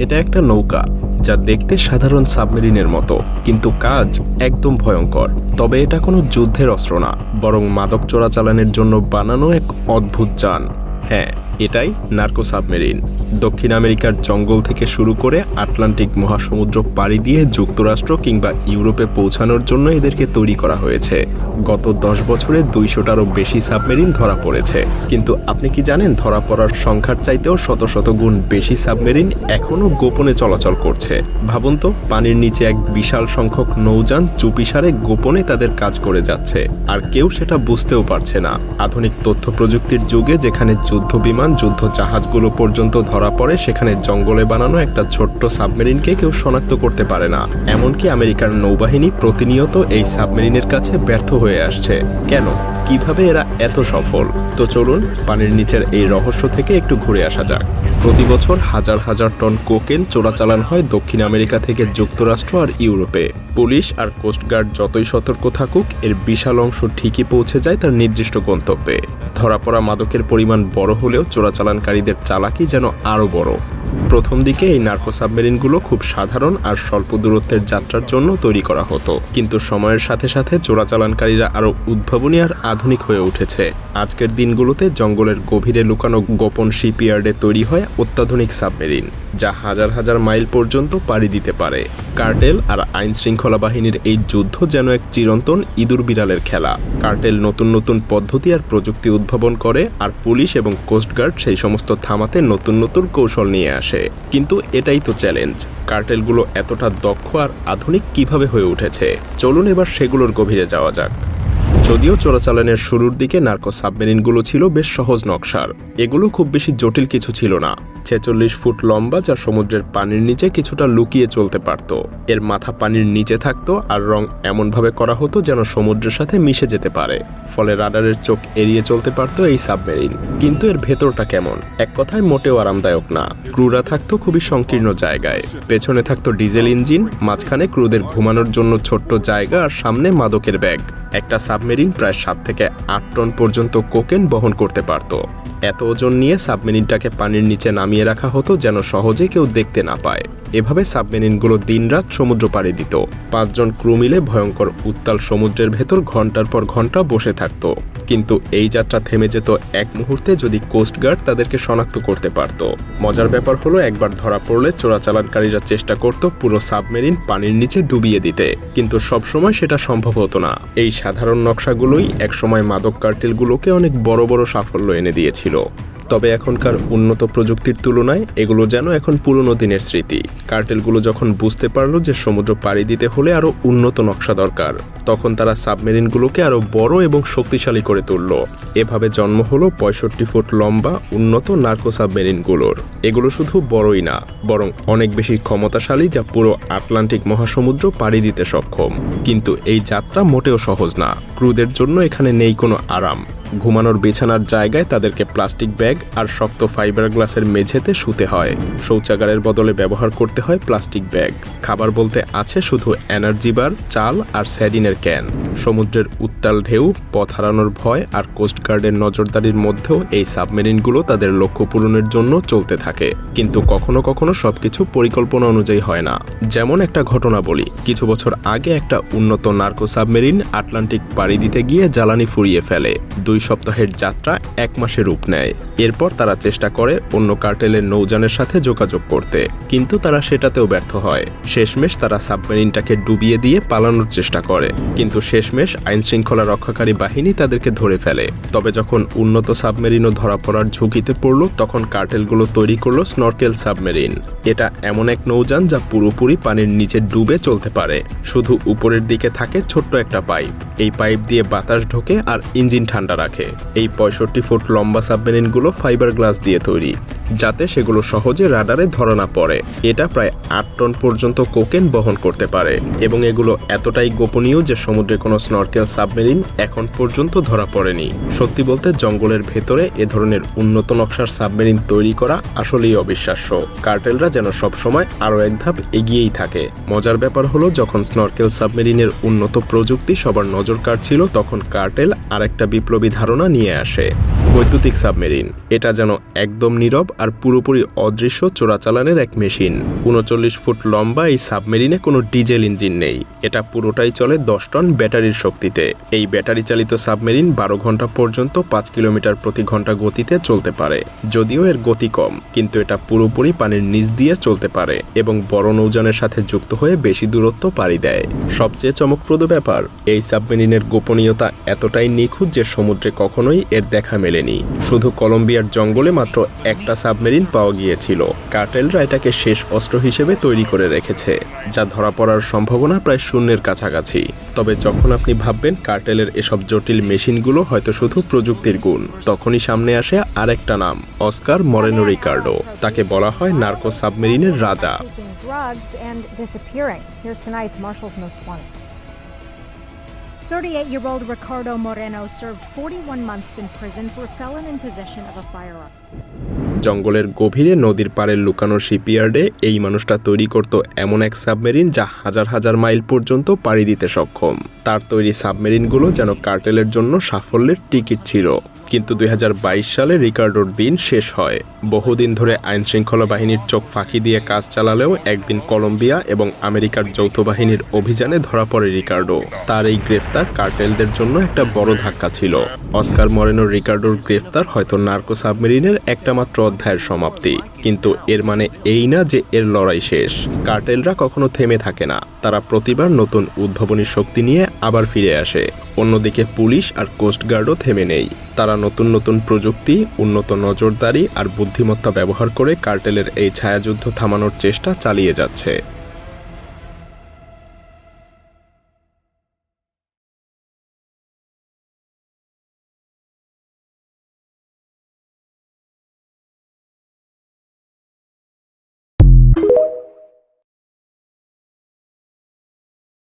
এটা একটা নৌকা যা দেখতে সাধারণ সাবমেরিনের মতো, কিন্তু কাজ একদম ভয়ঙ্কর। তবে এটা কোনো যুদ্ধের অস্ত্র না, বরং মাদক চোরাচালানের জন্য বানানো এক অদ্ভুত যান। হ্যাঁ, এটাই নার্কো সাবমেরিন। দক্ষিণ আমেরিকার জঙ্গল থেকে শুরু করে আটলান্টিক মহাসমুদ্র পাড়ি দিয়ে যুক্তরাষ্ট্র কিংবা ইউরোপে পৌঁছানোর জন্য এদেরকে তৈরি করা হয়েছে। গত 10 বছরে 200টারও বেশি সাবমেরিন ধরা পড়েছে। কিন্তু আপনি কি জানেন, ধরা পড়ার সংখ্যার চাইতেও শত শত গুণ বেশি সাবমেরিন এখনও গোপনে চলাচল করছে। ভাবুন তো, পানির নিচে এক বিশাল সংখ্যক নৌযান চুপিসারে গোপনে তাদের কাজ করে যাচ্ছে, আর কেউ সেটা বুঝতেও পারছে না। আধুনিক তথ্য প্রযুক্তির যুগে যেখানে যুদ্ধ বিমান, যুদ্ধ জাহাজগুলো পর্যন্ত ধরা পড়ে, সেখানে জঙ্গলে বানানো একটা ছোট্ট সাবমেরিনকে কেউ শনাক্ত করতে পারে না। এমনকি আমেরিকার নৌবাহিনী প্রতিনিয়ত এই সাবমেরিনের কাছে ব্যর্থ হয়ে আসছে। কেন? কিভাবে এরা এত সফল? তো চলুন পানির নিচের এই রহস্য থেকে একটু ঘুরে আসা যাক। প্রতি বছর হাজার হাজার টন কোকেন চোরাচালান হয় দক্ষিণ আমেরিকা থেকে যুক্তরাষ্ট্র আর ইউরোপে। পুলিশ আর কোস্টগার্ড যতই সতর্ক থাকুক, এর বিশাল অংশ ঠিকই পৌঁছে যায় তার নির্দিষ্ট গন্তব্যে। ধরা পড়া মাদকের পরিমাণ বড় হলেও চোরাচালানকারীদের চালাকি যেন আরও বড়। প্রথম দিকে এই নার্কো সাবমেরিনগুলো খুব সাধারণ আর স্বল্প দূরত্বের যাত্রার জন্য তৈরি করা হতো, কিন্তু সময়ের সাথে সাথে চোরাচালানকারীরা আরও উদ্ভাবনী আর আধুনিক হয়ে উঠেছে। আজকের দিনগুলোতে জঙ্গলের গভীরে লুকানো গোপন শিপইয়ার্ডে তৈরি হয় অত্যাধুনিক সাবমেরিন, যা হাজার হাজার মাইল পর্যন্ত পাড়ি দিতে পারে। কার্টেল আর আইন শৃঙ্খলা বাহিনীর এই যুদ্ধ যেন এক চিরন্তন ইঁদুর বিড়ালের খেলা। কার্টেল নতুন নতুন পদ্ধতি আর প্রযুক্তি উদ্ভাবন করে, আর পুলিশ এবং কোস্টগার্ড সেই সমস্ত থামাতে নতুন নতুন কৌশল নিয়ে আসে। কিন্তু এটাই তো চ্যালেঞ্জ, কার্টেলগুলো এতটা দক্ষ আর আধুনিক কিভাবে হয়ে উঠেছে। চলুন এবার সেগুলোর গভীরে যাওয়া যাক। যদিও চোরাচালানের শুরুর দিকে নার্কো সাবমেরিনগুলো ছিল বেশ সহজ নকশার। এগুলো খুব বেশি জটিল কিছু ছিল না। 46 ফুট লম্বা, যা সমুদ্রের পানির নিচে কিছুটা লুকিয়ে চলতে পারত। এর মাথা পানির নিচে থাকতো আর রং এমনভাবে করা হতো যেন সমুদ্রের সাথে মিশে যেতে পারে, ফলে রাডারের চোখ এড়িয়ে চলতে পারত এই সাবমেরিন। কিন্তু এর ভেতরটা কেমন? এক কথায় মোটেও আরামদায়ক না। ক্রুরা থাকতো খুবই সংকীর্ণ জায়গায়। পেছনে থাকতো ডিজেল ইঞ্জিন, মাঝখানে ক্রুদের ঘুমানোর জন্য ছোট্ট জায়গা, আর সামনে মাদকের ব্যাগ। একটা সাবমেরিন প্রায় 7 থেকে 8 টন পর্যন্ত কোকেন বহন করতে পারত। এত ওজন নিয়ে সাবমেরিনটাকে পানির নিচে নামিয়ে রাখা হতো যেন সহজে কেউ দেখতে না পায়। এভাবে সাবমেরিনগুলো দিনরাত সমুদ্র পাড়ি দিত। 5 জন ক্রু মিলে ভয়ঙ্কর উত্তাল সমুদ্রের ভেতর ঘন্টার পর ঘন্টা বসে থাকত। কিন্তু এই যাত্রা থেমে যেত এক মুহূর্তে যদি কোস্টগার্ড তাদেরকে শনাক্ত করতে পারত। মজার ব্যাপার হলো, একবার ধরা পড়লে চোরাচালানকারীরা চেষ্টা করত পুরো সাবমেরিন পানির নিচে ডুবিয়ে দিতে, কিন্তু সবসময় সেটা সম্ভব হতো না। এই সাধারণ নকশাগুলোই একসময় মাদক কার্টেলগুলোকে অনেক বড় বড় সাফল্য এনে দিয়েছিল। তবে এখনকার উন্নত প্রযুক্তির তুলনায় এগুলো যেন এখন পুরনো দিনের স্মৃতি। কার্টেলগুলো যখন বুঝতে পারলো যে সমুদ্র পাড়ি দিতে হলে আরও উন্নত নকশা দরকার, তখন তারা সাবমেরিনগুলোকে আরও বড় এবং শক্তিশালী করে তুলল। এভাবে জন্ম হলো 65 ফুট লম্বা উন্নত নার্কো সাবমেরিনগুলোর। এগুলো শুধু বড়ই না, বরং অনেক বেশি ক্ষমতাশালী, যা পুরো আটলান্টিক মহাসমুদ্র পাড়ি দিতে সক্ষম। কিন্তু এই যাত্রা মোটেও সহজ না। ক্রুদের জন্য এখানে নেই কোনো আরাম। ঘুমানোর বিছানার জায়গায় তাদেরকে প্লাস্টিক ব্যাগ আর শক্ত ফাইবার গ্লাসের মেঝেতে শুতে হয়। শৌচাগারের বদলে ব্যবহার করতে হয় প্লাস্টিক ব্যাগ। খাবার বলতে আছে শুধু এনার্জি বার, চাল আর স্যাডিনের ক্যান। সমুদ্রের উত্তাল ঢেউ, পথ হারানোর ভয় আর কোস্টগার্ডের নজরদারির মধ্যেও এই সাবমেরিনগুলো তাদের লক্ষ্য পূরণের জন্য চলতে থাকে। কিন্তু কখনো কখনো সবকিছু পরিকল্পনা অনুযায়ী হয় না। যেমন একটা ঘটনা বলি, কিছু বছর আগে একটা উন্নত নার্কো সাবমেরিন আটলান্টিক পাড়ি দিতে গিয়ে জ্বালানি ফুরিয়ে ফেলে। 2 সপ্তাহের যাত্রা 1 মাসে রূপ নেয়। এরপর তারা চেষ্টা করে অন্য কার্টেলের নৌযানের সাথে যোগাযোগ করতে, কিন্তু তারা সেটাতেও ব্যর্থ হয়। শেষমেশ তারা সাবমেরিনটাকে ডুবিয়ে দিয়ে পালানোর চেষ্টা করে, কিন্তু শেষমেশ আইন শৃঙ্খলা রক্ষাকারী বাহিনী তাদেরকে ধরে ফেলে। তবে যখন উন্নত সাবমেরিনও ধরা পড়ার ঝুঁকিতে পড়ল, তখন কার্টেলগুলো তৈরি করলো স্নরকেল সাবমেরিন। এটা এমন এক নৌযান যা পুরোপুরি পানির নিচে ডুবে চলতে পারে। শুধু উপরের দিকে থাকে ছোট্ট একটা পাইপ। এই পাইপ দিয়ে বাতাস ঢোকে আর ইঞ্জিন ঠান্ডা রাখে। এই 65 ফুট লম্বা সাবমেরিনগুলো ফাইবার গ্লাস দিয়ে তৈরি, যাতে সেগুলো সহজে রাডারে ধরা না পড়ে। এটা প্রায় 8 টন পর্যন্ত কোকেন বহন করতে পারে, এবং এগুলো এতটাই গোপনীয় যে সমুদ্রে কোনো স্নরকেল সাবমেরিন এখন পর্যন্ত ধরা পড়েনি। সত্যি বলতে জঙ্গলের ভেতরে এ ধরনের উন্নত নকশার সাবমেরিন তৈরি করা আসলেই অবিশ্বাস্য। কার্টেলরা যেন সবসময় আরও এক ধাপ এগিয়েই থাকে। মজার ব্যাপার হলো, যখন স্নরকেল সাবমেরিনের উন্নত প্রযুক্তি সবার নজর কাড়ছিল, তখন কার্টেল আরেকটা বিপ্লবী ধারণা নিয়ে আসে। বৈদ্যুতিক সাবমেরিন, এটা যেন একদম নীরব আর পুরোপুরি অদৃশ্য চোরাচালানের এক মেশিন। ৩৯ ফুট লম্বা এই সাবমেরিনে কোনো ডিজেল ইঞ্জিন নেই, এটা পুরোটাই চলে 10 টন ব্যাটারির শক্তিতে। এই ব্যাটারি চালিত সাবমেরিন 12 ঘন্টা পর্যন্ত 5 কিলোমিটার প্রতি ঘন্টা গতিতে চলতে পারে। যদিও এর গতি কম, কিন্তু এটা পুরোপুরি পানির নিচ দিয়ে চলতে পারে এবং বড় নৌযানের সাথে যুক্ত হয়ে বেশি দূরত্ব পাড়ি দেয়। সবচেয়ে চমকপ্রদ ব্যাপার, এই সাবমেরিনের গোপনীয়তা এতটাই নিখুঁত যে সমুদ্রে কখনোই এর দেখা মেলেনি। শুধু কলম্বিয়ার জঙ্গলে মাত্র একটা সাবমেরিন পাওয়া গিয়েছিল। কার্টেলরা এটাকে শেষ অস্ত্র হিসেবে তৈরি করে রেখেছে, যা ধরা পড়ার সম্ভাবনা প্রায় শূন্যের কাছাকাছি। তবে যখন আপনি ভাববেন কার্টেলের এসব জটিল মেশিনগুলো হয়তো শুধু প্রযুক্তির গুণ, তখনই সামনে আসে আরেকটা নাম, অস্কার মরেনো রিকার্ডো। তাকে বলা হয় নার্কো সাবমেরিনের রাজা। Drugs and disappearing. Here's tonight's Marshall's Most Wanted. 38-year-old Ricardo Moreno served 41 months in prison for a felon in possession of a firearm. জঙ্গলের গভীরে নদীর পাড়ে লুকানো শিপইয়ার্ডে এই মানুষটা তৈরি করত এমন এক সাবমেরিন যা হাজার হাজার মাইল পর্যন্ত পাড়ি দিতে সক্ষম। তার তৈরি সাবমেরিনগুলো যেন কার্টেলের জন্য সাফল্যের টিকিট ছিল। কিন্তু 2022 সালে রিকার্ডোর দিন শেষ হয়। বহুদিন ধরে আইনশৃঙ্খলা বাহিনীর চোখ ফাঁকি দিয়ে কাজ চালালেও একদিন কলম্বিয়া এবং আমেরিকার যৌথ বাহিনীর অভিযানে ধরা পড়ে রিকার্ডো। তার এই গ্রেফতার কার্টেলদের জন্য একটা বড় ধাক্কা ছিল। অস্কার মরেনো রিকার্ডোর গ্রেফতার হয়তো নার্কো সাবমেরিনের একটা মাত্র অধ্যায়ের সমাপ্তি, কিন্তু এর মানে এই না যে এর লড়াই শেষ। কার্টেলরা কখনো থেমে থাকে না, তারা প্রতিবার নতুন উদ্ভাবনী শক্তি নিয়ে আবার ফিরে আসে। অন্যদিকে পুলিশ আর কোস্টগার্ডও থেমে নেই, তারা নতুন নতুন প্রযুক্তি, উন্নত নজরদারি আর বুদ্ধিমত্তা ব্যবহার করে কার্টেলের এই ছায়াযুদ্ধ থামানোর চেষ্টা চালিয়ে যাচ্ছে।